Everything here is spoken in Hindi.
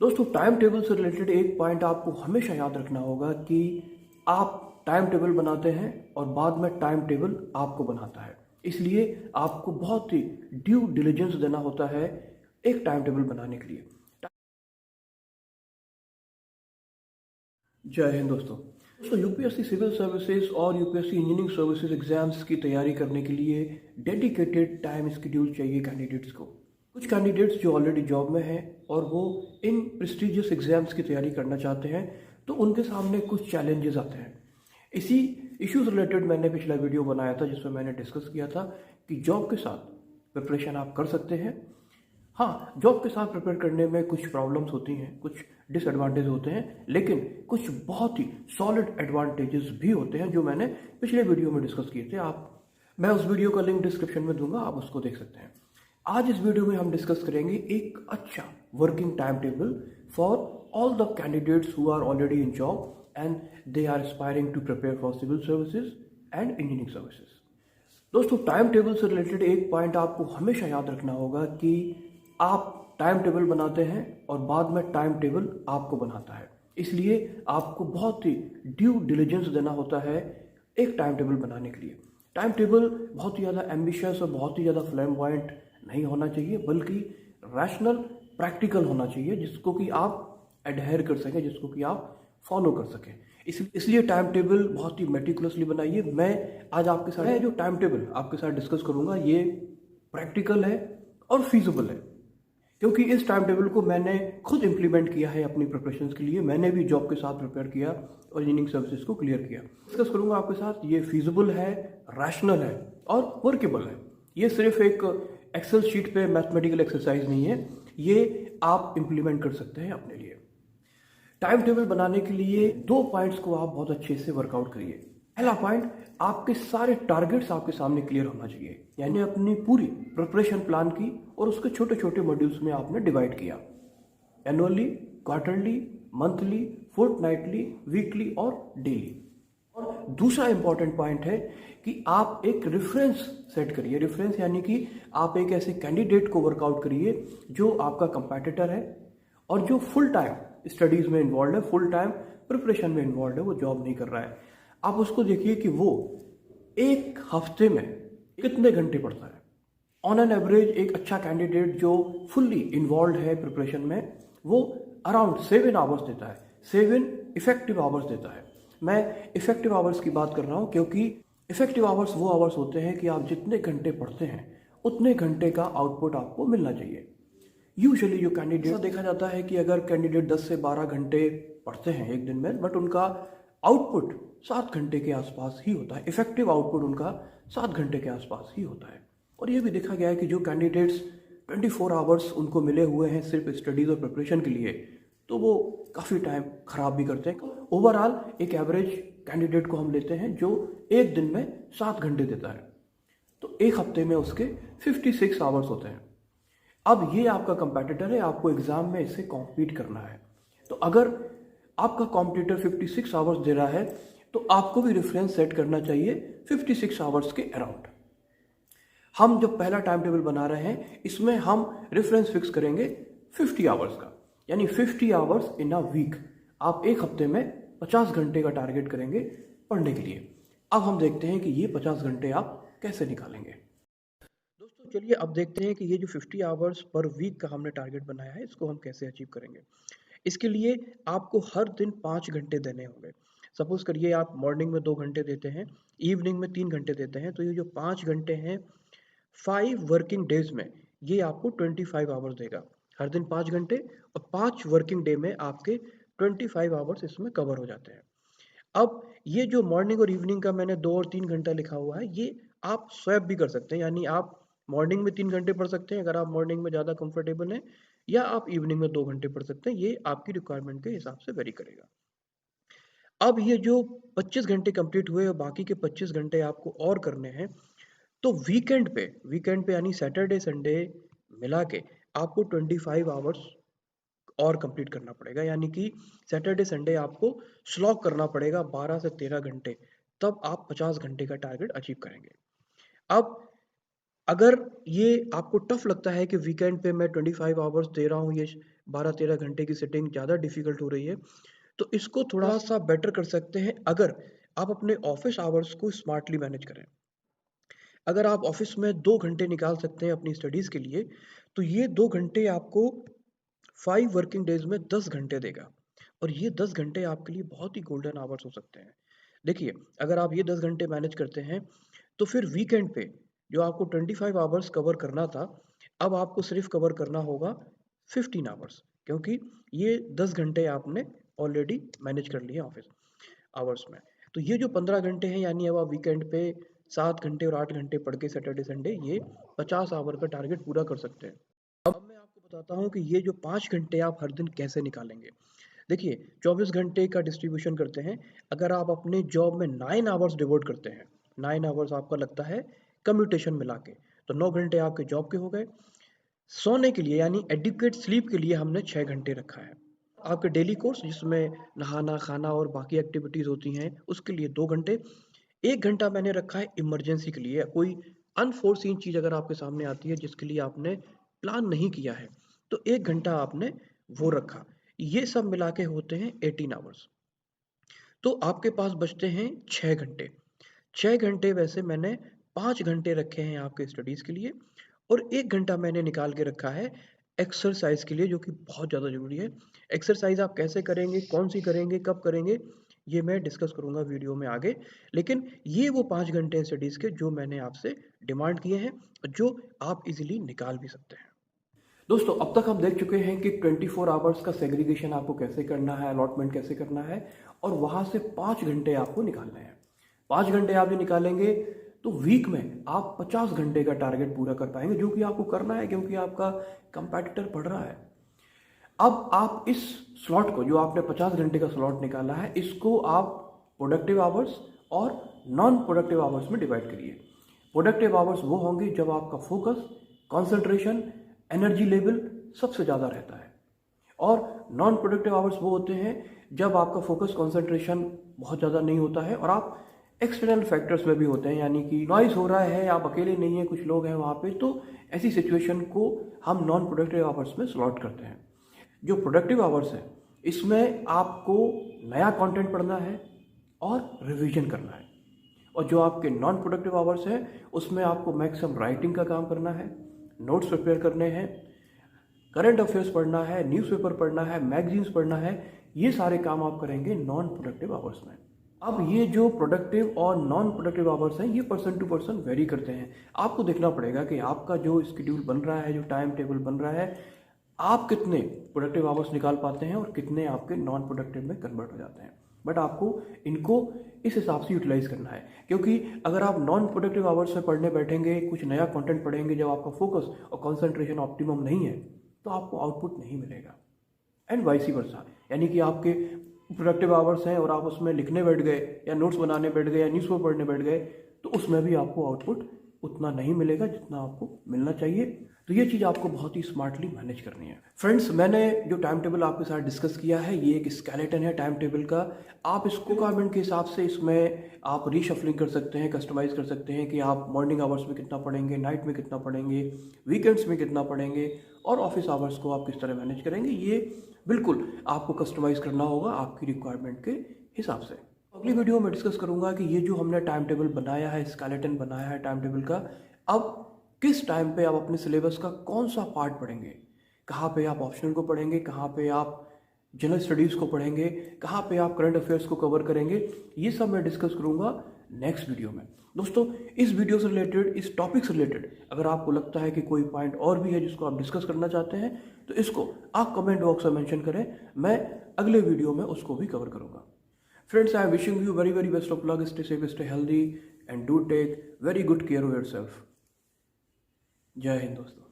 दोस्तों, टाइम टेबल से रिलेटेड एक पॉइंट आपको हमेशा याद रखना होगा कि आप टाइम टेबल बनाते हैं और बाद में टाइम टेबल आपको बनाता है। इसलिए आपको बहुत ही ड्यू डिलिजेंस देना होता है एक टाइम टेबल बनाने के लिए। जय हिंद दोस्तों यूपीएससी सिविल सर्विसेज और यूपीएससी इंजीनियरिंग सर्विसेज एग्जाम्स की तैयारी करने के लिए डेडिकेटेड टाइम शेड्यूल चाहिए कैंडिडेट्स को। कुछ कैंडिडेट्स जो ऑलरेडी जॉब में हैं और वो इन प्रेस्टिजियस एग्जाम्स की तैयारी करना चाहते हैं, तो उनके सामने कुछ चैलेंजेस आते हैं। इसी इश्यूज रिलेटेड मैंने पिछला वीडियो बनाया था जिसमें मैंने डिस्कस किया था कि जॉब के साथ प्रिपरेशन आप कर सकते हैं। हाँ, जॉब के साथ प्रिपेयर करने में कुछ प्रॉब्लम्स होती हैं, कुछ डिसएडवांटेज होते हैं, लेकिन कुछ बहुत ही सॉलिड एडवांटेजेस भी होते हैं जो मैंने पिछले वीडियो में डिस्कस किए थे। मैं उस वीडियो का लिंक डिस्क्रिप्शन में दूंगा, आप उसको देख सकते हैं। आज इस वीडियो में हम डिस्कस करेंगे एक अच्छा working time table for all the candidates who are already in job and they are aspiring to prepare for civil services and engineering services. दोस्तों, टाइम टेबल से रिलेटेड एक पॉइंट आपको हमेशा याद रखना होगा कि आप टाइम टेबल बनाते हैं और बाद में टाइम टेबल आपको बनाता है। इसलिए आपको बहुत ही ड्यू डिलिजेंस देना होता है एक टाइम टेबल बनाने के लिए। टाइम टेबल बहुत ही ज़्यादा एम्बिशियस और बहुत ही ज़्यादा फ्लैम्बॉयंट नहीं होना चाहिए, बल्कि रैशनल प्रैक्टिकल होना चाहिए, जिसको कि आप एडहेयर कर सकें, जिसको कि आप फॉलो कर सकें। इसलिए टाइम टेबल बहुत ही मेटिकुलसली बनाइए। मैं आज आपके साथ जो टाइम टेबल आपके साथ डिस्कस करूंगा ये प्रैक्टिकल है और फीजिबल है, क्योंकि इस टाइम टेबल को मैंने खुद इम्प्लीमेंट किया है अपनी प्रिपरेशंस के लिए। मैंने भी जॉब के साथ प्रिपेयर किया और इंजीनियरिंग सर्विसेज को क्लियर किया। डिस्कस करूंगा आपके साथ। ये फीजिबल है, रैशनल है और वर्केबल है। ये सिर्फ एक एक्सेल शीट पे मैथमेटिकल एक्सरसाइज नहीं है, ये आप इम्प्लीमेंट कर सकते हैं अपने लिए। टाइम टेबल बनाने के लिए 2 पॉइंट्स को आप बहुत अच्छे से वर्कआउट करिए। पहला पॉइंट, आपके सारे टारगेट्स आपके सामने क्लियर होना चाहिए, यानी अपनी पूरी प्रिपरेशन प्लान की और उसके छोटे छोटे मॉड्यूल्स में आपने डिवाइड किया, annually, quarterly, monthly, fortnightly, weekly और डेली। और दूसरा इंपॉर्टेंट पॉइंट है कि आप एक रेफरेंस सेट करिए। रेफरेंस यानी कि आप एक ऐसे कैंडिडेट को वर्कआउट करिए जो आपका कंपैटिटर है और जो फुल टाइम स्टडीज में इन्वॉल्व है, फुल टाइम प्रिपरेशन में इन्वॉल्व है, वो जॉब नहीं कर रहा है। आप उसको देखिए कि वो एक हफ्ते में कितने घंटे पढ़ता है। ऑन एन एवरेज एक अच्छा कैंडिडेट जो फुल्ली इन्वॉल्व है प्रिपरेशन में, वो अराउंड 7 आवर्स देता है, 7 इफेक्टिव आवर्स देता है। मैं इफेक्टिव आवर्स की बात कर रहा हूँ क्योंकि इफेक्टिव आवर्स वो आवर्स होते हैं कि आप जितने घंटे पढ़ते हैं उतने घंटे का आउटपुट आपको मिलना चाहिए। यूजुअली जो कैंडिडेट देखा जाता है कि अगर कैंडिडेट 10 से 12 घंटे पढ़ते हैं एक दिन में, बट उनका आउटपुट 7 घंटे के आसपास ही होता है। इफेक्टिव आउटपुट उनका 7 घंटे के आसपास ही होता है। और ये भी देखा गया है कि जो कैंडिडेट्स 24 आवर्स उनको मिले हुए हैं सिर्फ स्टडीज़ और प्रिपरेशन के लिए, तो वो काफ़ी टाइम खराब भी करते हैं। ओवरऑल एक एवरेज कैंडिडेट को हम लेते हैं जो एक दिन में 7 घंटे देता है, तो एक हफ्ते में उसके 56 आवर्स होते हैं। अब ये आपका कंपेटिटर है, आपको एग्जाम में इससे कॉम्पीट करना है। तो अगर आपका कॉम्पिटिटर 56 आवर्स दे रहा है, तो आपको भी रेफरेंस सेट करना चाहिए 56 आवर्स के अराउंड। हम जो पहला टाइम टेबल बना रहे हैं, इसमें हम रेफरेंस फिक्स करेंगे 50 आवर्स का, यानी 50 आवर्स इन अ वीक। आप एक हफ्ते में 50 घंटे का टारगेट करेंगे पढ़ने के लिए। अब हम देखते हैं कि ये 50 घंटे आप कैसे निकालेंगे। दोस्तों, चलिए अब देखते हैं कि ये जो 50 आवर्स पर वीक का हमने टारगेट बनाया है, इसको हम कैसे अचीव करेंगे। इसके लिए आपको हर दिन 5 घंटे देने होंगे। सपोज करिए आप मॉर्निंग में 2 घंटे देते हैं, इवनिंग में 3 घंटे देते हैं, तो ये जो 5 घंटे हैं 5 वर्किंग डेज में, ये आपको 25 आवर्स देगा। हर दिन 5 घंटे और 5 वर्किंग डे में आपके 25 आवर्स इसमें कवर हो जाते हैं। अब ये जो मॉर्निंग और इवनिंग का मैंने 2 और 3 घंटा लिखा हुआ है, ये आप स्वैप भी कर सकते हैं, यानी आप मॉर्निंग में 3 घंटे पढ़ सकते हैं अगर आप मॉर्निंग में ज़्यादा कंफर्टेबल हैं, या आप इवनिंग में 2 घंटे पढ़ सकते हैं। ये आपकी रिक्वायरमेंट के हिसाब से वेरी करेगा। अब ये जो 25 घंटे कंप्लीट हुए और बाकी के 25 घंटे आपको और करने हैं, तो वीकेंड पे यानी सैटरडे संडे मिला के आपको 25 आवर्स और कंप्लीट करना पड़ेगा। यानी कि सैटरडे संडे आपको स्लॉग करना पड़ेगा 12 से 13 घंटे, तब आप 50 घंटे का टारगेट अचीव करेंगे। अब अगर ये आपको टफ लगता है कि वीकेंड पे मैं 25 आवर्स दे रहा हूँ, ये 12-13 घंटे की सिटिंग ज़्यादा डिफ़िकल्ट हो रही है, तो इसको थोड़ा-सा बेटर कर सकते हैं अगर आप अपने ऑफ़िस आवर्स को स्मार्टली मैनेज करें। अगर आप ऑफ़िस में 2 घंटे निकाल सकते हैं अपनी स्टडीज़ के लिए, तो ये 2 घंटे आपको 5 वर्किंग डेज़ में 10 घंटे देगा और ये 10 घंटे आपके लिए बहुत ही गोल्डन आवर्स हो सकते हैं। देखिए, अगर आप ये 10 घंटे मैनेज करते हैं, तो फिर वीकेंड पे जो आपको 25 आवर्स कवर करना था, अब आपको सिर्फ़ कवर करना होगा 15 आवर्स, क्योंकि ये 10 घंटे आपने ऑलरेडी मैनेज कर लिए ऑफ़िस आवर्स में। तो ये जो 15 घंटे हैं, यानी अब आप वीकेंड पे 7 घंटे और 8 घंटे पढ़ के सैटरडे संडे ये 50 आवर का टारगेट पूरा कर सकते हैं। अब मैं आपको बताता हूँ कि ये जो 5 घंटे आप हर दिन कैसे निकालेंगे। देखिए, 24 घंटे का डिस्ट्रीब्यूशन करते हैं। अगर आप अपने जॉब में 9 आवर्स डिवोट करते हैं, 9 आवर्स आपका लगता है कम्यूटेशन मिला के, तो 9 घंटे आपके जॉब के हो गए। सोने के लिए यानी एडिक्वेट स्लीप के लिए हमने 6 घंटे रखा है। आपके डेली कोर्स जिसमें नहाना, खाना और बाकी एक्टिविटीज़ होती हैं, उसके लिए 2 घंटे। 1 घंटा मैंने रखा है इमरजेंसी के लिए, कोई अनफोर्सीन चीज़ अगर आपके सामने आती है जिसके लिए आपने प्लान नहीं किया है, तो 1 घंटा आपने वो रखा। ये सब मिला के होते हैं 18 आवर्स। तो आपके पास बचते हैं 6 घंटे। 6 घंटे वैसे मैंने 5 घंटे रखे हैं आपके स्टडीज़ के लिए और 1 घंटा मैंने निकाल के रखा है एक्सरसाइज़ के लिए, जो कि बहुत ज़्यादा ज़रूरी है। एक्सरसाइज़ आप कैसे करेंगे, कौन-सी करेंगे, कब करेंगे, ये मैं डिस्कस करूँगा वीडियो में आगे। लेकिन ये वो 5 घंटे हैं स्टडीज़ के जो मैंने आपसे डिमांड किए हैं, जो आप इज़िली निकाल भी सकते हैं। दोस्तों, अब तक हम देख चुके हैं कि 24 आवर्स का सेग्रीगेशन आपको कैसे करना है, अलॉटमेंट कैसे करना है और वहाँ से 5 घंटे आपको निकालने हैं। 5 घंटे आप जो निकालेंगे तो वीक में आप 50 घंटे का टारगेट पूरा कर पाएंगे, जो कि आपको करना है क्योंकि आपका कंपैटिटर बढ़ रहा है। अब आप इस स्लॉट को, जो आपने 50 घंटे का स्लॉट निकाला है, इसको आप प्रोडक्टिव आवर्स और नॉन प्रोडक्टिव आवर्स में डिवाइड करिए। प्रोडक्टिव आवर्स वो होंगे जब आपका फोकस, कंसंट्रेशन, एनर्जी लेवल सबसे ज़्यादा रहता है और नॉन प्रोडक्टिव आवर्स वो होते हैं जब आपका फोकस, कंसंट्रेशन बहुत ज़्यादा नहीं होता है और आप एक्सटर्नल फैक्टर्स में भी होते हैं, यानी कि नॉइज़ हो रहा है, आप अकेले नहीं हैं, कुछ लोग हैं वहाँ पे, तो ऐसी सिचुएशन को हम नॉन प्रोडक्टिव आवर्स में स्लॉट करते हैं। जो प्रोडक्टिव आवर्स है, इसमें आपको नया कंटेंट पढ़ना है और रिवीजन करना है और जो आपके नॉन प्रोडक्टिव आवर्स हैं, उसमें आपको मैक्सिमम राइटिंग का काम करना है, नोट्स प्रिपेयर करने हैं, करंट अफेयर्स पढ़ना है, न्यूज़पेपर पढ़ना है, मैगजीन्स पढ़ना है। ये सारे काम आप करेंगे नॉन प्रोडक्टिव आवर्स में। अब ये जो प्रोडक्टिव और नॉन प्रोडक्टिव आवर्स हैं, ये पर्सन टू पर्सन वेरी करते हैं। आपको देखना पड़ेगा कि आपका जो स्केड्यूल बन रहा है, जो टाइम टेबल बन रहा है, आप कितने प्रोडक्टिव आवर्स निकाल पाते हैं और कितने आपके नॉन प्रोडक्टिव में कन्वर्ट हो जाते हैं। बट आपको इनको इस हिसाब से यूटिलाइज करना है, क्योंकि अगर आप नॉन प्रोडक्टिव आवर्स में पढ़ने बैठेंगे, कुछ नया कंटेंट पढ़ेंगे, जब आपका फोकस और कंसंट्रेशन ऑप्टिमम नहीं है, तो आपको आउटपुट नहीं मिलेगा। एंड वाइस वर्सा, यानी कि आपके प्रोडक्टिव आवर्स हैं और आप उसमें लिखने बैठ गए या नोट्स बनाने बैठ गए या न्यूज़पेपर पढ़ने बैठ गए, तो उसमें भी आपको आउटपुट उतना नहीं मिलेगा जितना आपको मिलना चाहिए। तो ये चीज़ आपको बहुत ही स्मार्टली मैनेज करनी है। फ्रेंड्स, मैंने जो टाइम टेबल आपके साथ डिस्कस किया है, ये एक स्केलेटन है टाइम टेबल का। आप इसको रिक्वायरमेंट के हिसाब से इसमें आप रीशफलिंग कर सकते हैं, कस्टमाइज़ कर सकते हैं कि आप मॉर्निंग आवर्स में कितना पढ़ेंगे, नाइट में कितना पढ़ेंगे, वीकेंड्स में कितना पढ़ेंगे और ऑफिस आवर्स को आप किस तरह मैनेज करेंगे। ये बिल्कुल आपको कस्टमाइज़ करना होगा आपकी रिक्वायरमेंट के हिसाब से। अगली वीडियो में डिस्कस करूंगा कि ये जो हमने टाइम टेबल बनाया है, स्केलेटन बनाया है टाइम टेबल का, अब किस टाइम पे आप अपने सिलेबस का कौन सा पार्ट पढ़ेंगे, कहाँ पे आप ऑप्शनल को पढ़ेंगे, कहाँ पे आप जनरल स्टडीज़ को पढ़ेंगे, कहाँ पे आप करंट अफेयर्स को कवर करेंगे, ये सब मैं डिस्कस करूंगा नेक्स्ट वीडियो में। दोस्तों, इस वीडियो से रिलेटेड, इस टॉपिक से रिलेटेड अगर आपको लगता है कि कोई पॉइंट और भी है जिसको आप डिस्कस करना चाहते हैं, तो इसको आप कमेंट बॉक्स में मेंशन करें, मैं अगले वीडियो में उसको भी कवर करूँगा। Friends, I am wishing you very very best of luck. Stay safe, stay healthy, and do take very good care of yourself. जय हिंद दोस्तों।